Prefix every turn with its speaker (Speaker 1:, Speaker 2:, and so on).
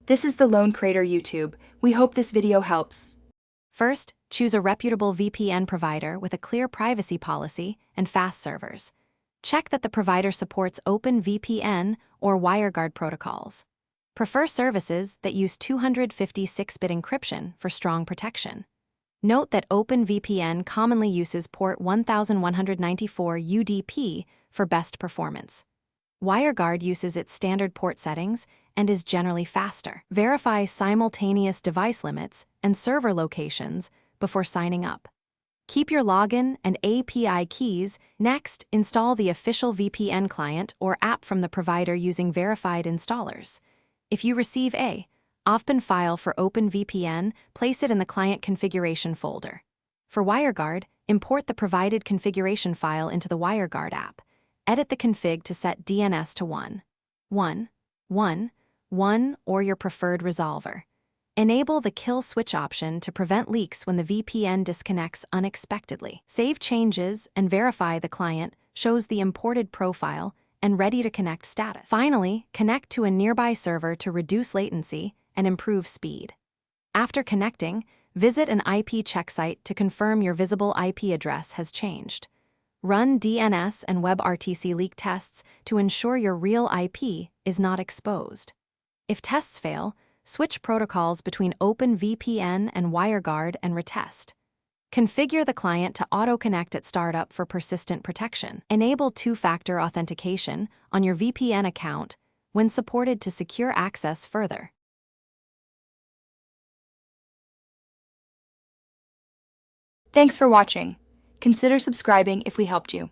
Speaker 1: This is the Lone Creator YouTube. We hope this video helps.
Speaker 2: First, choose a reputable VPN provider with a clear privacy policy and fast servers. Check that the provider supports OpenVPN or WireGuard protocols. Prefer services that use 256-bit encryption for strong protection. Note that OpenVPN commonly uses port 1194 UDP for best performance. WireGuard uses its standard port settings and is generally faster. Verify simultaneous device limits and server locations before signing up. Keep your login and API keys. Next, install the official VPN client or app from the provider using verified installers. If you receive a OFPN file for OpenVPN, place it in the client configuration folder. For WireGuard, import the provided configuration file into the WireGuard app. Edit the config to set DNS to 1.1.1.1 or your preferred resolver. Enable the kill switch option to prevent leaks when the VPN disconnects unexpectedly. Save changes and verify the client shows the imported profile and ready to connect status. Finally, connect to a nearby server to reduce latency and improve speed. After connecting, visit an IP check site to confirm your visible IP address has changed. Run DNS and WebRTC leak tests to ensure your real IP is not exposed. If tests fail, switch protocols between OpenVPN and WireGuard and retest. Configure the client to auto-connect at startup for persistent protection. Enable two-factor authentication on your VPN account when supported to secure access further.
Speaker 1: Thanks for watching. Consider subscribing if we helped you.